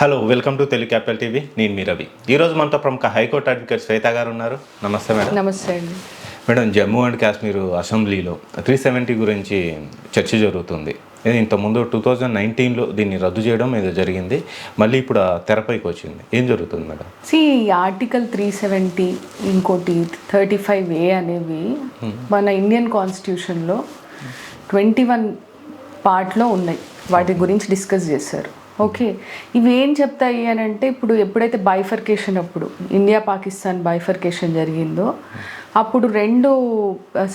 Hello, welcome to Telugu capital TV. నేను మీ రవి. ఈరోజు మనతో ప్రముఖ హైకోర్టు అడ్వకేట్ శ్వేత గారు ఉన్నారు. నమస్తే మేడం. నమస్తే అండి మేడం, జమ్మూ అండ్ కాశ్మీర్ అసెంబ్లీలో 370 గురించి చర్చ జరుగుతుంది. ఇంతకుముందు 2019లో దీన్ని రద్దు చేయడం ఏదో జరిగింది, మళ్ళీ ఇప్పుడు తెరపైకి వచ్చింది. ఏం జరుగుతుంది మేడం? ఆర్టికల్ 370 ఇంకోటి 35A అనేవి మన ఇండియన్ కాన్స్టిట్యూషన్లో 21 పార్ట్లో ఉన్నాయి. వాటి గురించి డిస్కస్ చేశారు. ఓకే, ఇవి ఏం చెప్తాయి అని అంటే, ఇప్పుడు ఎప్పుడైతే బైఫర్కేషన్ అప్పుడు ఇండియా పాకిస్తాన్ బైఫర్కేషన్ జరిగిందో అప్పుడు రెండు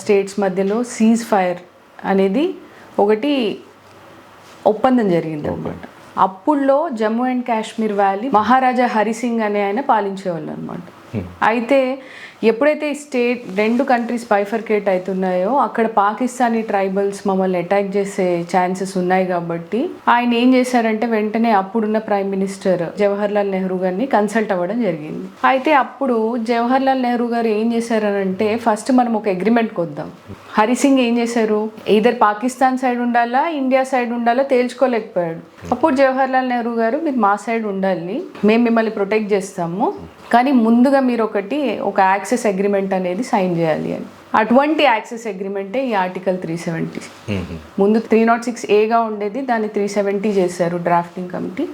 స్టేట్స్ మధ్యలో సీజ్ ఫైర్ అనేది ఒకటి ఒప్పందం జరిగింది అనమాట. అప్పుడులో జమ్మూ అండ్ కాశ్మీర్ వ్యాలీ మహారాజా హరిసింగ్ అనే ఆయన పాలించేవాళ్ళు అనమాట. అయితే ఎప్పుడైతే ఈ రెండు కంట్రీస్ బైఫర్కేట్ అవుతున్నాయో అక్కడ పాకిస్తానీ ట్రైబల్స్ మమ్మల్ని అటాక్ చేసే ఛాన్సెస్ ఉన్నాయి కాబట్టి ఆయన ఏం చేశారంటే వెంటనే అప్పుడున్న ప్రైమ్ మినిస్టర్ జవహర్లాల్ నెహ్రూ గారిని కన్సల్ట్ అవ్వడం జరిగింది. అయితే అప్పుడు జవహర్లాల్ నెహ్రూ గారు ఏం చేశారనంటే, ఫస్ట్ మనం ఒక అగ్రిమెంట్కి వద్దాం. హరిసింగ్ ఏం చేశారు, ఈధర్ పాకిస్తాన్ సైడ్ ఉండాలా ఇండియా సైడ్ ఉండాలా తేల్చుకోలేకపోయాడు. అప్పుడు జవహర్లాల్ నెహ్రూ గారు, మీరు మా సైడ్ ఉండాలి, మేము మిమ్మల్ని ప్రొటెక్ట్ చేస్తాము, కానీ ముందుగా మీరు ఒక యాక్సెస్ అగ్రిమెంట్ అనేది సైన్ చేయాలి అని. అటువంటి యాక్సెస్ అగ్రిమెంటే ఈ ఆర్టికల్ 370. ముందు 306A ఉండేది, దాన్ని 370 చేశారు డ్రాఫ్టింగ్ కమిటీ.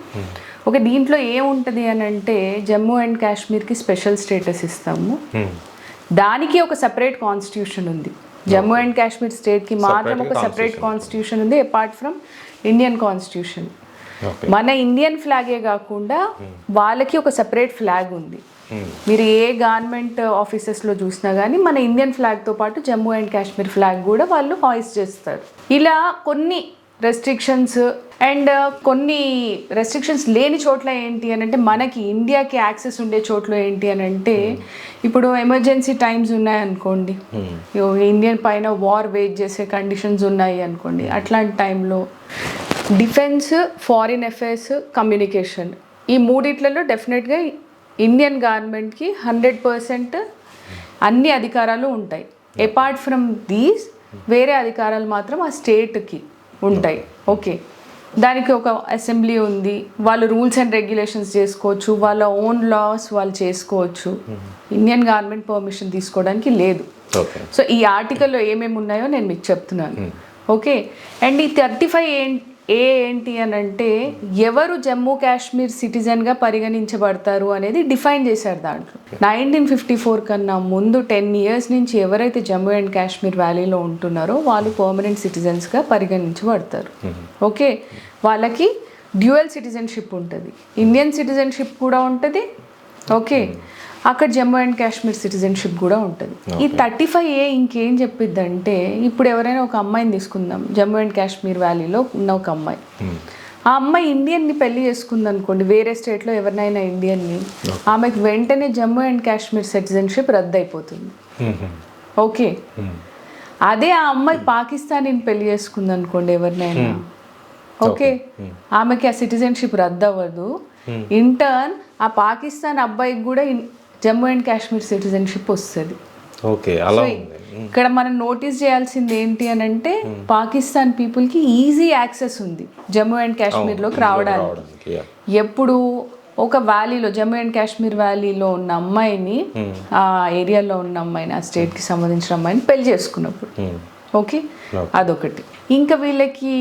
ఓకే, దీంట్లో ఏముంటుంది అని అంటే, జమ్మూ అండ్ కాశ్మీర్కి స్పెషల్ స్టేటస్ ఇస్తాము, దానికి ఒక సపరేట్ కాన్స్టిట్యూషన్ ఉంది. జమ్మూ అండ్ కాశ్మీర్ స్టేట్కి మాత్రం ఒక సపరేట్ కాన్స్టిట్యూషన్ ఉంది, అపార్ట్ ఫ్రమ్ ఇండియన్ కాన్స్టిట్యూషన్. మన ఇండియన్ ఫ్లాగే కాకుండా వాళ్ళకి ఒక సపరేట్ ఫ్లాగ్ ఉంది. మీరు ఏ గవర్నమెంట్ ఆఫీసెస్లో చూసినా కానీ మన ఇండియన్ ఫ్లాగ్తో పాటు జమ్మూ అండ్ కాశ్మీర్ ఫ్లాగ్ కూడా వాళ్ళు హాయిస్ట్ చేస్తారు. ఇలా కొన్ని రెస్ట్రిక్షన్స్ అండ్ కొన్ని రెస్ట్రిక్షన్స్ లేని చోట్ల ఏంటి అని అంటే, మనకి ఇండియాకి యాక్సెస్ ఉండే చోట్ల ఏంటి అని అంటే, ఇప్పుడు ఎమర్జెన్సీ టైమ్స్ ఉన్నాయనుకోండి, ఇండియన్ పైన వార్ వేట్ చేసే కండిషన్స్ ఉన్నాయి అనుకోండి, అట్లాంటి టైంలో డిఫెన్స్, ఫారిన్ అఫైర్స్, కమ్యూనికేషన్, ఈ మూడిట్లలో డెఫినెట్గా ఇండియన్ గవర్నమెంట్కి 100% అన్ని అధికారాలు ఉంటాయి. అపార్ట్ ఫ్రమ్ దీస్ వేరే అధికారాలు మాత్రం ఆ స్టేట్కి ఉంటాయి. ఓకే, దానికి ఒక అసెంబ్లీ ఉంది, వాళ్ళు రూల్స్ అండ్ రెగ్యులేషన్స్ చేసుకోవచ్చు, వాళ్ళ ఓన్ లాస్ వాళ్ళు చేసుకోవచ్చు. ఇండియన్ గవర్నమెంట్ పర్మిషన్ తీసుకోవడానికి లేదు. సో ఈ ఆర్టికల్లో ఏమేమి ఉన్నాయో నేను మీకు చెప్తున్నాను. ఓకే, అండ్ ఈ 35A ఏంటి అని అంటే, ఎవరు జమ్మూ కాశ్మీర్ సిటిజన్గా పరిగణించబడతారు అనేది డిఫైన్ చేశారు దాంట్లో. 1954 కన్నా ముందు 10 years నుంచి ఎవరైతే జమ్మూ అండ్ కాశ్మీర్ వ్యాలీలో ఉంటున్నారో వాళ్ళు పర్మనెంట్ సిటిజన్స్గా పరిగణించబడతారు. ఓకే, వాళ్ళకి డ్యూయల్ సిటిజన్షిప్ ఉంటుంది, ఇండియన్ సిటిజన్షిప్ కూడా ఉంటుంది. ఓకే, అక్కడ జమ్మూ అండ్ కాశ్మీర్ సిటిజన్షిప్ కూడా ఉంటుంది. ఈ 35A ఇంకేం చెప్పిద్దంటే, ఇప్పుడు ఎవరైనా ఒక అమ్మాయిని తీసుకుందాం, జమ్మూ అండ్ కాశ్మీర్ వ్యాలీలో ఉన్న ఒక అమ్మాయి, ఆ అమ్మాయి ఇండియన్ని పెళ్లి చేసుకుంది అనుకోండి, వేరే స్టేట్లో ఎవరినైనా ఇండియన్ని, ఆమెకు వెంటనే జమ్మూ అండ్ కాశ్మీర్ సిటిజన్షిప్ రద్దు అయిపోతుంది. ఓకే, అదే ఆ అమ్మాయి పాకిస్తానీని పెళ్లి చేసుకుంది అనుకోండి ఎవరినైనా, ఓకే, ఆమెకి ఆ సిటిజన్షిప్ రద్దు అవ్వదు. ఇంటర్న్ ఆ పాకిస్తాన్ అబ్బాయికి కూడా జమ్మూ అండ్ కాశ్మీర్ సిటిజన్షిప్ వస్తుంది. ఓకే, అలా ఇక్కడ మనం నోటీస్ చేయాల్సింది ఏంటి అని అంటే, పాకిస్తాన్ పీపుల్కి ఈజీ యాక్సెస్ ఉంది జమ్మూ అండ్ కాశ్మీర్లోకి రావడానికి. ఎప్పుడు ఒక వ్యాలీలో, జమ్మూ అండ్ కాశ్మీర్ వ్యాలీలో ఉన్న అమ్మాయిని, ఆ ఏరియాలో ఉన్న అమ్మాయిని, ఆ స్టేట్కి సంబంధించిన అమ్మాయిని పెళ్లి చేసుకున్నప్పుడు. ఓకే, అదొకటి. ఇంకా వీళ్ళకి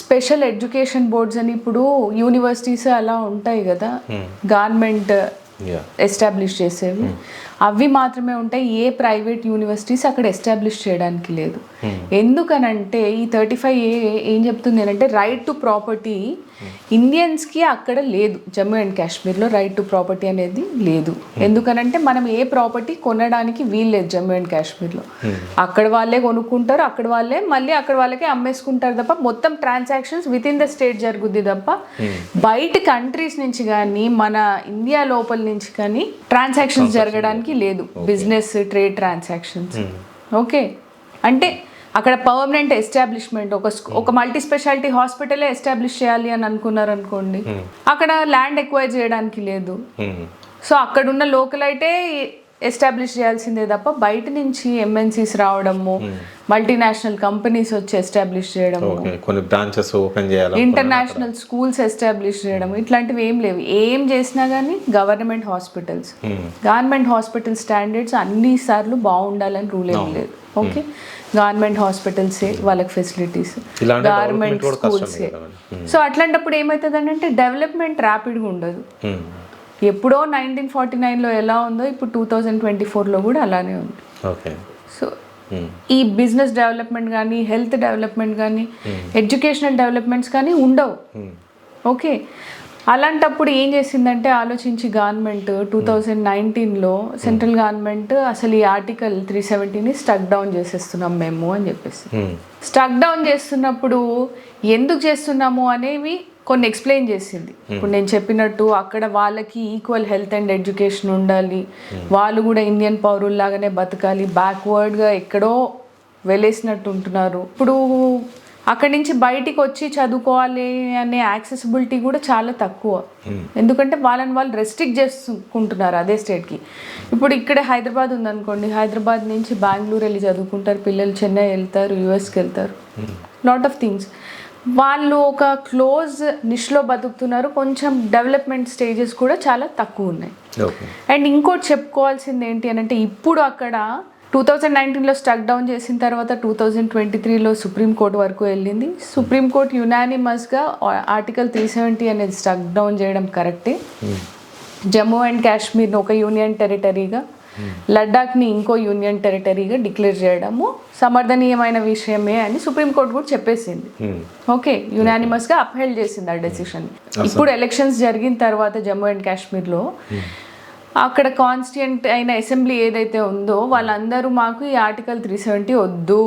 స్పెషల్ ఎడ్యుకేషన్ బోర్డ్స్ అని ఇప్పుడు యూనివర్సిటీస్ అలా ఉంటాయి కదా, గవర్నమెంట్ ఎస్టాబ్లిష్ చేసేవి, అవి మాత్రమే ఉంటాయి. ఏ ప్రైవేట్ యూనివర్సిటీస్ అక్కడ ఎస్టాబ్లిష్ చేయడానికి లేదు. ఎందుకనంటే ఈ 35A ఏం చెప్తుంది అంటే, రైట్ టు ప్రాపర్టీ ఇండియన్స్కి అక్కడ లేదు. జమ్మూ అండ్ కాశ్మీర్లో రైట్ టు ప్రాపర్టీ అనేది లేదు. ఎందుకనంటే మనం ఏ ప్రాపర్టీ కొనడానికి వీల్లేదు జమ్మూ అండ్ కాశ్మీర్లో. అక్కడ వాళ్ళే కొనుక్కుంటారు, అక్కడ వాళ్ళకే అమ్మేసుకుంటారు తప్ప, మొత్తం transactions with in the state జరుగుద్ది తప్ప బయట కంట్రీస్ నుంచి కానీ మన ఇండియా లోపల నుంచి కానీ ట్రాన్సాక్షన్స్ జరగడానికి లేదు. Business, trade transactions. ఓకే, అంటే అక్కడ పర్మనెంట్ ఎస్టాబ్లిష్మెంట్, ఒక మల్టీ స్పెషాలిటీ హాస్పిటలే ఎస్టాబ్లిష్ చేయాలి అని అనుకున్నారు అనుకోండి, అక్కడ ల్యాండ్ ఎక్వైర్ చేయడానికి లేదు. సో అక్కడున్న లోకల్ అయితే ఎస్టాబ్లిష్ చేయాల్సిందే తప్ప బయట నుంచి ఎంఎన్సీస్ రావడము, మల్టీనేషనల్ కంపెనీస్ వచ్చి ఎస్టాబ్లిష్ చేయడము, కొన్ని బ్రాంచెస్ ఓపెన్ చేయాలి, ఇంటర్నేషనల్ స్కూల్స్ ఎస్టాబ్లిష్ చేయడం, ఇట్లాంటివి ఏం లేవు. ఏం చేసినా కానీ government hospitals, government hospital standards అన్ని సార్లు బాగుండాలని రూల్ ఏం లేదు. ఓకే, గవర్నమెంట్ హాస్పిటల్సే వాళ్ళకి ఫెసిలిటీస్, గవర్నమెంట్ స్కూల్సే. సో అట్లాంటప్పుడు ఏమవుతుంది అంటే డెవలప్మెంట్ ర్యాపిడ్గా ఉండదు. ఎప్పుడో 1949లో ఎలా ఉందో ఇప్పుడు 2024లో కూడా అలానే ఉంది. సో ఈ బిజినెస్ డెవలప్మెంట్ కానీ, హెల్త్ డెవలప్మెంట్ కానీ, ఎడ్యుకేషనల్ డెవలప్మెంట్స్ కానీ ఉండవు. ఓకే, అలాంటప్పుడు ఏం చేసిందంటే ఆలోచించి గవర్నమెంట్ 2019లో సెంట్రల్ గవర్నమెంట్ అసలు ఈ ఆర్టికల్ 370ని స్టక్ డౌన్ చేసేస్తున్నాం మేము అని చెప్పేసి. స్టక్ డౌన్ చేస్తున్నప్పుడు ఎందుకు చేస్తున్నాము అనేవి కొన్ని ఎక్స్ప్లెయిన్ చేసింది. ఇప్పుడు నేను చెప్పినట్టు అక్కడ వాళ్ళకి ఈక్వల్ హెల్త్ అండ్ ఎడ్యుకేషన్ ఉండాలి, వాళ్ళు కూడా ఇండియన్ పౌరుల్లాగానే బతకాలి, బ్యాక్వర్డ్గా ఎక్కడో వెళ్ళేసినట్టు ఉంటున్నారు. ఇప్పుడు అక్కడి నుంచి బయటికి వచ్చి చదువుకోవాలి అనే యాక్సెసిబిలిటీ కూడా చాలా తక్కువ. ఎందుకంటే వాళ్ళని వాళ్ళు రెస్ట్రిక్ట్ చేసుకుంటున్నారు అదే స్టేట్కి. ఇప్పుడు ఇక్కడ హైదరాబాద్ ఉందనుకోండి, హైదరాబాద్ నుంచి బెంగళూరు వెళ్ళి చదువుకుంటారు పిల్లలు, చెన్నై వెళ్తారు, యూఎస్కి వెళ్తారు, లాట్ ఆఫ్ థింగ్స్. వాళ్ళు ఒక క్లోజ్ నిష్లో బతుకుతున్నారు. కొంచెం డెవలప్మెంట్ స్టేజెస్ కూడా చాలా తక్కువ ఉన్నాయి. అండ్ ఇంకోటి చెప్పుకోవాల్సింది ఏంటి అని అంటే ఇప్పుడు అక్కడ 2019లో స్టక్ డౌన్ చేసిన తర్వాత 2023లో సుప్రీంకోర్టు వరకు వెళ్ళింది. సుప్రీంకోర్టు యునానిమస్గా ఆర్టికల్ 370 అనేది స్టక్ డౌన్ చేయడం కరెక్టే. జమ్మూ అండ్ కాశ్మీర్ని ఒక యూనియన్ టెరిటరీగా, లడ్డాఖ్ని ఇంకో యూనియన్ టెరిటరీగా డిక్లేర్ చేయడము సమర్థనీయమైన విషయమే అని సుప్రీంకోర్టు కూడా చెప్పేసింది. ఓకే, యునానిమస్గా అప్హెల్డ్ చేసింది ఆ డెసిషన్. ఇప్పుడు ఎలక్షన్స్ జరిగిన తర్వాత జమ్మూ అండ్ కాశ్మీర్లో అక్కడ కాన్స్టిట్యూంట్ అయిన అసెంబ్లీ ఏదైతే ఉందో వాళ్ళందరూ మాకు ఈ ఆర్టికల్ 370 వద్దు,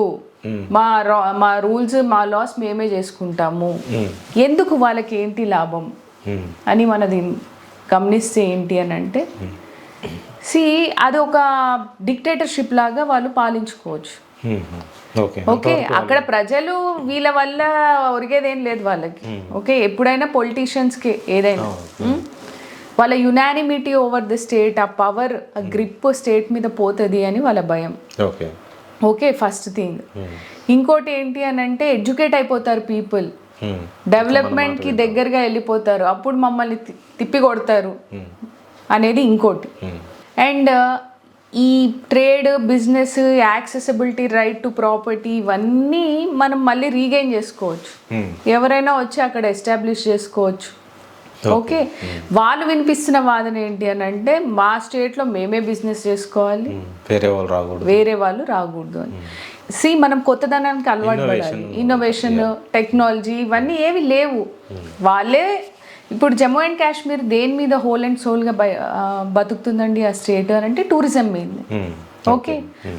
మా రూల్స్ మా లాస్ మేమే చేసుకుంటాము. ఎందుకు వాళ్ళకి ఏంటి లాభం అని మనది గమనిస్తే ఏంటి అని అంటే అది ఒక డిక్టేటర్షిప్ లాగా వాళ్ళు పాలించుకోవచ్చు. ఓకే, అక్కడ ప్రజలు వీళ్ళ వల్ల ఒరిగేదేం లేదు వాళ్ళకి. ఓకే, ఎప్పుడైనా పొలిటీషియన్స్కి ఏదైనా వాళ్ళ యునానిమిటీ ఓవర్ ద స్టేట్, ఆ పవర్, ఆ గ్రిప్ స్టేట్ మీద పోతుంది అని వాళ్ళ భయం. Okay, first thing. ఇంకోటి ఏంటి అని అంటే ఎడ్యుకేట్ అయిపోతారు పీపుల్, డెవలప్మెంట్కి దగ్గరగా వెళ్ళిపోతారు, అప్పుడు మమ్మల్ని తిప్పి కొడతారు అనేది ఇంకోటి. అండ్ ఈ trade, business, accessibility, right to property ఇవన్నీ మనం మళ్ళీ రీగెయిన్ చేసుకోవచ్చు. ఎవరైనా వచ్చి అక్కడ ఎస్టాబ్లిష్ చేసుకోవచ్చు. ఓకే, వాళ్ళు వినిపిస్తున్న వాదన ఏంటి అని అంటే మా స్టేట్లో మేమే బిజినెస్ చేసుకోవాలి, వేరే వాళ్ళు రాకూడదు అని. మనం కొత్తదనానికి అలవాటు పడాలి. ఇన్నోవేషన్, టెక్నాలజీ ఇవన్నీ ఏవి లేవు. వాళ్ళే ఇప్పుడు జమ్మూ అండ్ కాశ్మీర్ దేని మీద హోల్ అండ్ సోల్గా బతుకుతుందండి ఆ స్టేట్ అని అంటే టూరిజం మీద. ఓకే,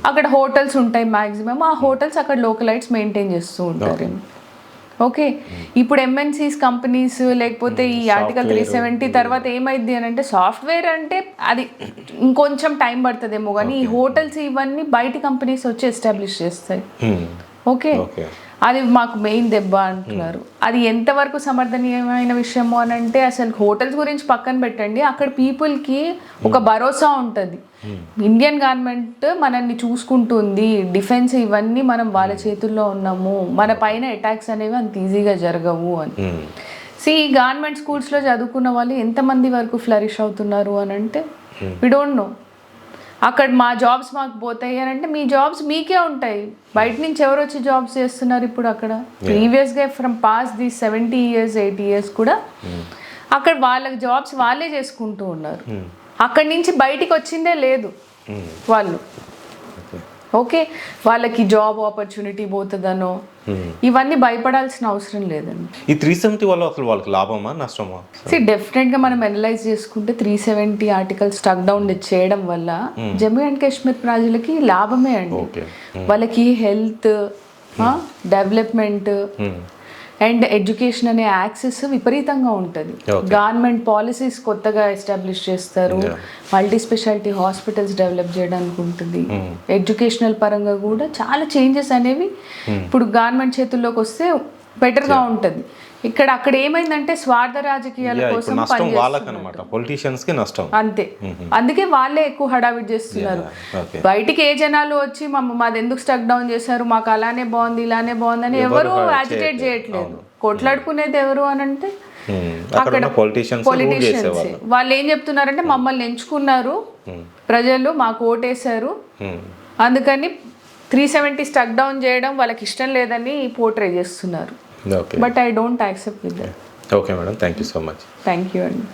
అక్కడ హోటల్స్ ఉంటాయి మ్యాక్సిమం, ఆ హోటల్స్ అక్కడ లోకలైట్స్ మెయింటైన్ చేస్తూ ఉంటారు. ఓకే, ఇప్పుడు ఎంఎన్సీస్ కంపెనీస్ లేకపోతే ఈ ఆర్టికల్ 370 తర్వాత ఏమైంది అని అంటే సాఫ్ట్వేర్ అంటే అది ఇంకొంచెం టైం పడుతుందేమో కానీ ఈ హోటల్స్ ఇవన్నీ బయట కంపెనీస్ వచ్చి ఎస్టాబ్లిష్ చేస్తాయి. ఓకే, అది మాకు మెయిన్ దెబ్బ అంటున్నారు. అది ఎంతవరకు సమర్థనీయమైన విషయము అని అంటే అసలు హోటల్స్ గురించి పక్కన పెట్టండి, అక్కడ పీపుల్కి ఒక భరోసా ఉంటుంది. ఇండియన్ గవర్నమెంట్ మనల్ని చూసుకుంటుంది, డిఫెన్స్ ఇవన్నీ మనం వాళ్ళ చేతుల్లో ఉన్నాము, మన పైన అటాక్స్ అనేవి అంత ఈజీగా జరగవు అని. గవర్నమెంట్ స్కూల్స్లో చదువుకున్న వాళ్ళు ఎంతమంది వరకు ఫ్లరిష్ అవుతున్నారు అని అంటే వి డోంట్ నో. అక్కడ మా జాబ్స్ మాకు పోతాయి అని అంటే మీ జాబ్స్ మీకే ఉంటాయి. బయట నుంచి ఎవరు వచ్చి జాబ్స్ చేస్తున్నారు ఇప్పుడు అక్కడ? ప్రీవియస్గా from past the 70 years 80 years కూడా అక్కడ వాళ్ళకి జాబ్స్ వాళ్ళే చేసుకుంటూ ఉన్నారు. అక్కడి నుంచి బయటికి వచ్చిందే లేదు వాళ్ళు. ఓకే, వాళ్ళకి జాబ్ ఆపర్చునిటీ పోతుందనో ఇవన్నీ భయపడాల్సిన అవసరం లేదండి. ఈ 370 వల్ల అసలు వాళ్ళకి లాభమా నష్టమా? డెఫినెట్గా మనం అనలైజ్ చేసుకుంటే 370 ఆర్టికల్ స్టక్ డౌన్ చేయడం వల్ల జమ్మూ అండ్ కాశ్మీర్ ప్రజలకి లాభమే అండి. వాళ్ళకి హెల్త్, డెవలప్మెంట్ అండ్ ఎడ్యుకేషన్ అనే యాక్సెస్ విపరీతంగా ఉంటుంది. గవర్నమెంట్ పాలసీస్ కొత్తగా ఎస్టాబ్లిష్ చేస్తారు, మల్టీ స్పెషాలిటీ హాస్పిటల్స్ డెవలప్ చేయడానికి ఉంటుంది. ఎడ్యుకేషనల్ పరంగా కూడా చాలా చేంజెస్ అనేవి ఇప్పుడు గవర్నమెంట్ చేతుల్లోకి వస్తే బెటర్గా ఉంటుంది. అక్కడ ఏమైందంటే స్వార్థ రాజకీయాల ఇప్పుడు కోసం నష్టం వాళ్ళకనమాట, పొలిటీషియన్స్కి నష్టం. అంతే. అందుకే వాళ్ళే ఎక్కువ హడావిడి చేస్తున్నారు. ఓకే. బయటికి ఏ జనాలు వచ్చి మాది ఎందుకు స్టక్ డౌన్ చేశారు, మాకు అలానే బాగుంది ఇలానే బాగుందని ఎవరు యాజిటేట్ చేయట్లేదు. కొట్లాడుకునేది ఎవరు అని అంటే అక్కడ పొలిటీషియన్స్ పొలిటీషియన్స్. వాళ్ళు ఏం చెప్తున్నారంటే మమ్మల్ని ఎంచుకున్నారు ప్రజలు, మాకు ఓటేశారు, అందుకని 370 స్టక్ డౌన్ చేయడం వాళ్ళకి ఇష్టం లేదని పోర్ట్రే చేస్తున్నారు. Okay. But I don't accept with that. Okay madam, thank you so much. Thank you అండి.